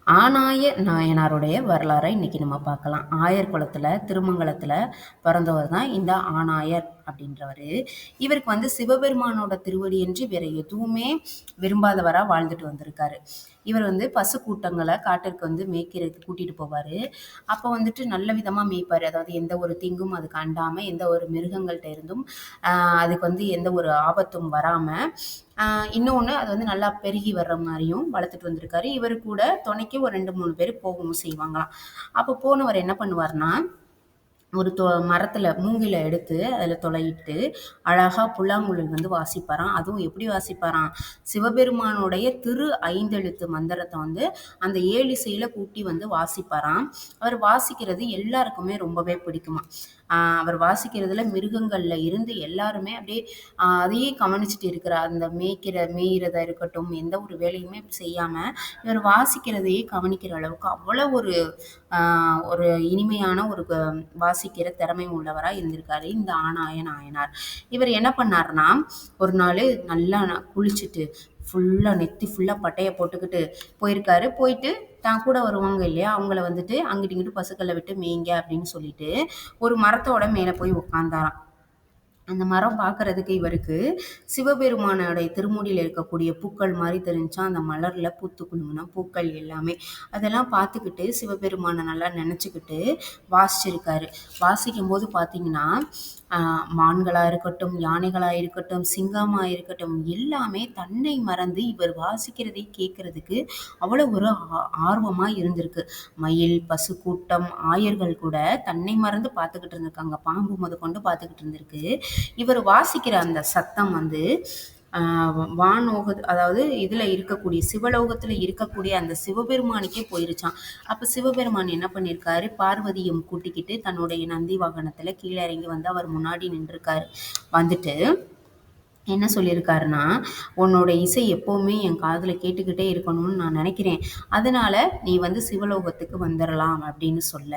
ஆனாய நாயனாருடைய வரலாறை இன்னைக்கு நம்ம பார்க்கலாம். ஆயர் குலத்துல திருமங்கலத்துல பிறந்தவர் தான் இந்த ஆனாயர் அப்படின்றவரு. இவருக்கு வந்து சிவபெருமானோட திருவடியன்றி வேற எதுவுமே விரும்பாதவரா வாழ்ந்துட்டு வந்திருக்காரு. இவர் வந்து பசு கூட்டங்களை காட்டிற்கு வந்து மேய்க்கிறதுக்கு கூட்டிட்டு போவாரு. அப்போ வந்துட்டு நல்ல விதமா மேய்ப்பாரு. அதாவது எந்த ஒரு தீங்கும் அதுக்கு அண்டாம, எந்த ஒரு மிருகங்கள்ட்ட இருந்தும் அதுக்கு வந்து எந்த ஒரு ஆபத்தும் வராம, இன்னொன்னு அது வந்து நல்லா பெருகி வர்ற மாரியும் வளர்த்துட்டு வந்திருக்காரு. இவரு கூட துணைக்கு ஒரு 2, 3 பேர் போகவும் செய்வாங்களாம். அப்போ போனவர் என்ன பண்ணுவாருன்னா, ஒரு மரத்துல மூங்கில எடுத்து அதுல துளையிட்டு அழகா புல்லாங்குழல் வந்து வாசிப்பாராம். அதுவும் எப்படி வாசிப்பாராம், சிவபெருமானுடைய திரு ஐந்தெழுத்து மந்திரத்தை வந்து அந்த 7 இசையில கூட்டி வந்து வாசிப்பாராம். அவர் வாசிக்கிறது எல்லாருக்குமே ரொம்பவே பிடிக்குமா. அவர் வாசிக்கிறதுல மிருகங்கள்ல இருந்து எல்லாருமே அப்படியே அதையே கவனிச்சுட்டு இருக்கிறார். அந்த மேய்கிறதா இருக்கட்டும், எந்த ஒரு வேலையுமே செய்யாம இவர் வாசிக்கிறதையே கவனிக்கிற அளவுக்கு அவ்வளவு ஒரு இனிமையான ஒரு வாசிக்கிற திறமை உள்ளவரா இருந்திருக்காரு இந்த ஆனாய நாயனார். இவர் என்ன பண்ணாருன்னா, ஒரு நாள் நல்லா குளிச்சுட்டு ஃபுல்லா நெத்தி ஃபுல்லா பட்டைய போட்டுக்கிட்டு போயிருக்காரு. போயிட்டு தான் கூட வருவாங்க இல்லையா, அவங்கள வந்துட்டு அங்கிட்டு இங்கிட்டு பசுக்களை விட்டு மேய்ங்க அப்படின்னு சொல்லிட்டு ஒரு மரத்தோட மேல போய் உட்கார்ந்தாராம். அந்த மரம் பார்க்கறதுக்கு இவருக்கு சிவபெருமானுடைய திருமுடியில இருக்கக்கூடிய பூக்கள் மாதிரி தெரிஞ்சான். அந்த மலர்ல பூத்து குலுங்குன பூக்கள் எல்லாமே. அதெல்லாம் பார்த்துக்கிட்டு சிவபெருமானை நல்லா நினைச்சுக்கிட்டு வாசிச்சிருக்காரு. வாசிக்கும் போது பார்த்தீங்கன்னா, மான்களா இருக்கட்டும், யானைகளா இருக்கட்டும், சிங்கமா இருக்கட்டும், எல்லாமே தன்னை மறந்து இவர் வாசிக்கிறதை கேட்கறதுக்கு அவ்வளவு ஒரு ஆர்வமா இருந்திருக்கு. மயில், பசு கூட்டம், ஆயர்கள் கூட தன்னை மறந்து பார்த்துக்கிட்டு இருந்திருக்காங்க. பாம்பு முதற்கொண்டு பார்த்துக்கிட்டு இருந்திருக்கு. இவர் வாசிக்கிற அந்த சத்தம் வந்து அதாவது இதுல இருக்கக்கூடிய சிவலோகத்துல இருக்கக்கூடிய அந்த சிவபெருமானுக்கே போயிருச்சான். அப்ப சிவபெருமான் என்ன பண்ணிருக்காரு, பார்வதியும் கூட்டிக்கிட்டு தன்னுடைய நந்தி வாகனத்துல கீழே இறங்கி வந்து அவர் முன்னாடி நின்றுருக்காரு. வந்துட்டு என்ன சொல்லியிருக்காருன்னா, உன்னோட இசை எப்பவுமே என் காதுல கேட்டுக்கிட்டே இருக்கணும்னு நான் நினைக்கிறேன். அதனால நீ வந்து சிவலோகத்துக்கு வந்துடலாம் அப்படின்னு சொல்ல,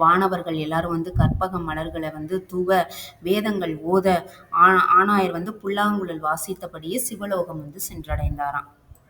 வானவர்கள் எல்லாரும் வந்து கற்பக மலர்களை வந்து தூவ, வேதங்கள் ஓத, ஆணாயர் வந்து புல்லாங்குழல் வாசித்தபடியே சிவலோகம் வந்து சென்றடைந்தாராம்.